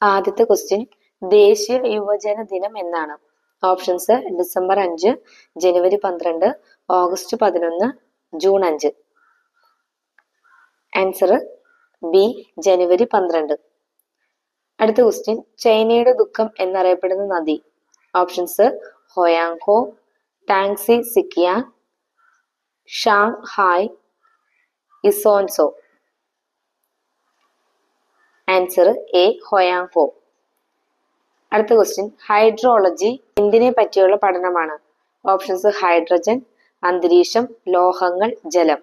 ആദ്യത്തെ ക്വസ്റ്റ്യൻ, ദേശീയ യുവജന ദിനം എന്നാണ്? ഓപ്ഷൻസ്: ഡിസംബർ 5, ജനുവരി 12, ഓഗസ്റ്റ് 11, ജൂൺ 5. ആൻസർ ബി, ജനുവരി 12. അടുത്ത ക്വസ്റ്റ്യൻ, ചൈനയുടെ ദുഃഖം എന്നറിയപ്പെടുന്ന നദി? ഓപ്ഷൻസ്: ഹോയാങ്ഹോ, ടാങ്സി സിക്കിയാങ്, Shanghai, Isonzo. Answer A, Hwang Ho. അടുത്ത ക്വസ്റ്റ്യൻ, ഹൈഡ്രോളജി എന്തിനെ പറ്റിയുള്ള പഠനമാണ്? ഓപ്ഷൻസ്: ഹൈഡ്രജൻ, അന്തരീക്ഷം, ലോഹങ്ങൾ, ജലം.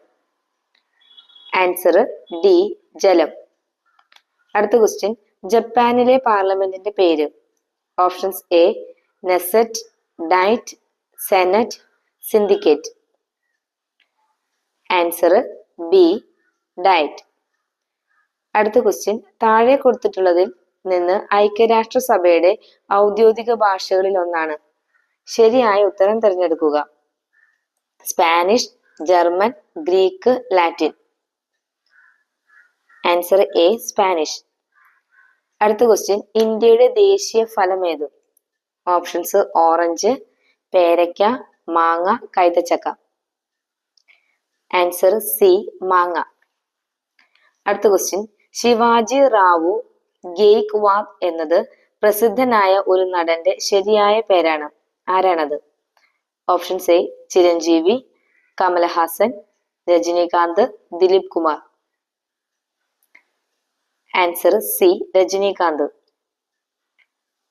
ആൻസർ ഡി, ജലം. അടുത്ത ക്വസ്റ്റ്യൻ, ജപ്പാനിലെ പാർലമെന്റിന്റെ പേര്? Options: A, Knesset, Diet, senate, syndicate. Answer B, Diet. അടുത്ത ക്വസ്റ്റ്യൻ, താഴെ കൊടുത്തിട്ടുള്ളതിൽ നിന്ന് ഐക്യരാഷ്ട്രസഭയുടെ ഔദ്യോഗിക ഭാഷകളിൽ ഒന്നാണ്. ശരിയായ ഉത്തരം തിരഞ്ഞെടുക്കുക. Spanish, German, Greek, Latin. Answer A, Spanish. അടുത്ത ക്വസ്റ്റ്യൻ, ഇന്ത്യയുടെ ദേശീയ ഫലം ഏത്? ഓപ്ഷൻസ്: ഓറഞ്ച്, പേരയ്ക്ക, മാങ്ങ, കൈതച്ചക്ക. ആൻസർ സി, മാങ്ങ. അടുത്ത ക്വസ്റ്റ്യൻ, ശിവാജി റാവു ഗെയ്ക്വാദ് എന്നത് പ്രസിദ്ധനായ ഒരു നടന്റെ ശരിയായ പേരാണ്. ആരാണത്? Options: A, Chiranjeevi, Kamal Haasan, Rajinikanth, Dilip Kumar. Answer C, Rajinikanth.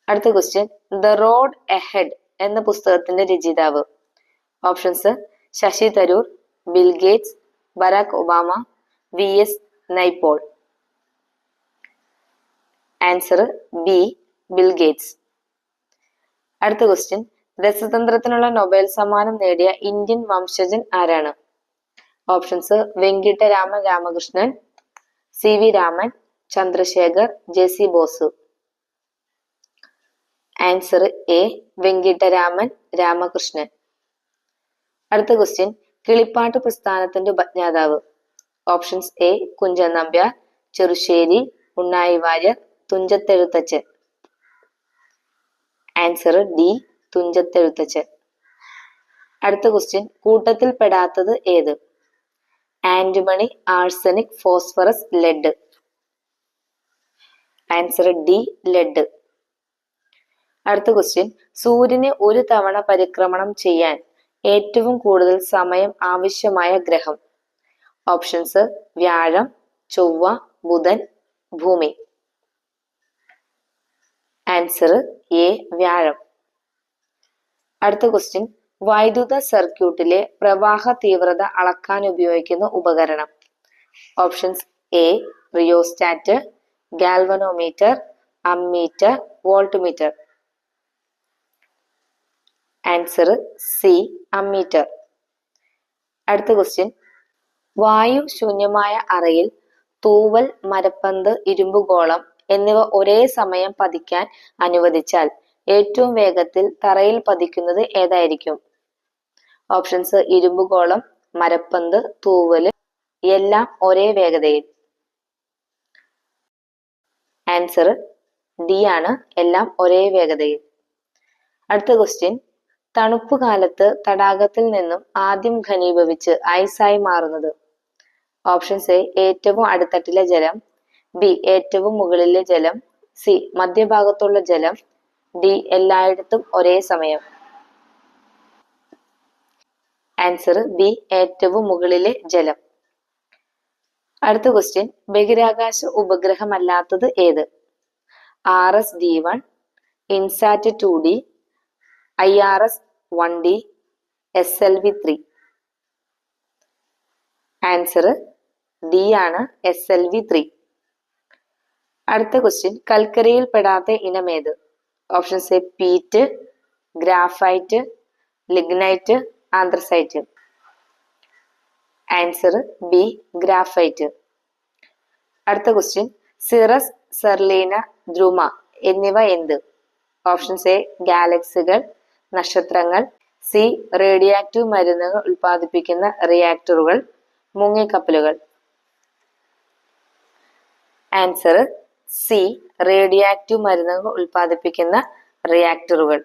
അടുത്ത ക്വസ്റ്റ്യൻ, ദ റോഡ് എഹെഡ് എന്ന പുസ്തകത്തിന്റെ രചയിതാവ്? Options: Shashi Tharoor, Bill Gates, Barack Obama, V S. Naipaul. Answer B, Bill Gates. അടുത്ത ക്വസ്റ്റ്യൻ, രസതന്ത്രത്തിനുള്ള നൊബേൽ സമ്മാനം നേടിയ ഇന്ത്യൻ വംശജൻ ആരാണ്? Options: Venkataraman Ramakrishnan, C V Raman, Chandrasekhar, J C. Bose. Answer A, Venkataraman Ramakrishnan. അടുത്ത ക്വസ്റ്റ്യൻ, കിളിപ്പാട്ട് പ്രസ്ഥാനത്തിന്റെ ഉപജ്ഞാതാവ്? Options: A, Kunchan Nambiar, Cherusseri, Unnayi Variar, Thunchathezhuthachan. Answer D, Thunchaththu Ezhuthachan. അടുത്ത ക്വസ്റ്റ്യൻ, കൂട്ടത്തിൽ പെടാത്തത് ഏത്? Antimony, arsenic, phosphorus, lead. Answer D, lead. അടുത്ത ക്വസ്റ്റ്യൻ, സൂര്യനെ ഒരു തവണ പരിക്രമണം ചെയ്യാൻ ഏറ്റവും കൂടുതൽ സമയം ആവശ്യമായ ഗ്രഹം? ഓപ്ഷൻസ്: വ്യാഴം, ചൊവ്വ, ബുധൻ, ഭൂമി. ആൻസർ എ, വ്യാഴം. അടുത്ത ക്വസ്റ്റ്യൻ, വൈദ്യുത സർക്യൂട്ടിലെ പ്രവാഹ തീവ്രത അളക്കാൻ ഉപയോഗിക്കുന്ന ഉപകരണം? Options: A, rheostat, galvanometer, ammeter, voltmeter. Answer C, ammeter. അടുത്ത ക്വസ്റ്റ്യൻ, വായു ശൂന്യമായ അറയിൽ തൂവൽ, മരപ്പന്ത്, ഇരുമ്പുഗോളം എന്നിവ ഒരേ സമയം പതിക്കാൻ അനുവദിച്ചാൽ ഏറ്റവും വേഗത്തിൽ തറയിൽ പതിക്കുന്നത് ഏതായിരിക്കും? ഓപ്ഷൻസ്: ഇരുമ്പുഗോളം, മരപ്പന്ത്, തൂവല്, എല്ലാം ഒരേ വേഗതയിൽ. ആൻസർ ഡി ആണ്, എല്ലാം ഒരേ വേഗതയിൽ. അടുത്ത ക്വസ്റ്റ്യൻ, തണുപ്പ് കാലത്ത് തടാകത്തിൽ നിന്നും ആദ്യം ഘനീഭവിച്ച് ഐസായി മാറുന്നത്? ഓപ്ഷൻസ്: എ, ഏറ്റവും അടിത്തട്ടിലെ ജലം, ബി, ഏറ്റവും മുകളിലെ ജലം, സി, മധ്യഭാഗത്തുള്ള ജലം, ഡി, എല്ലായിടത്തും ഒരേ സമയം. ആൻസർ ബി, ഏറ്റവും മുകളിലെ ജലം. അടുത്ത ക്വസ്റ്റ്യൻ, ബഹിരാകാശ ഉപഗ്രഹമല്ലാത്തത് ഏത്? RS-D1, INSAT 2D, IRS-1D, SLV-3. Answer D ആണ്, SLV-3. അടുത്ത ക്വസ്റ്റ്യൻ, കൽക്കരിയിൽ പെടാത്ത ഇനമേത്? Options: A, peat, graphite, lignite, anthracite. Answer B, graphite. അടുത്ത ക്വസ്റ്റ്യൻ, സിറസ്, സെർലീന, ദ്രുമ എന്നിവ എന്ത്? ഓപ്ഷൻസ്: എ, ഗാലക്സികൾ, നക്ഷത്രങ്ങൾ, സി, റേഡിയോ ആക്റ്റീവ് മരുന്നുകൾ ഉൽപ്പാദിപ്പിക്കുന്ന റിയാക്ടറുകൾ, മുങ്ങിക്കപ്പലുകൾ. ആൻസർ സി റേഡിയോ ആക്റ്റീവ് മരുന്നുകൾ ഉൽപ്പാദിപ്പിക്കുന്ന റിയാക്ടറുകൾ.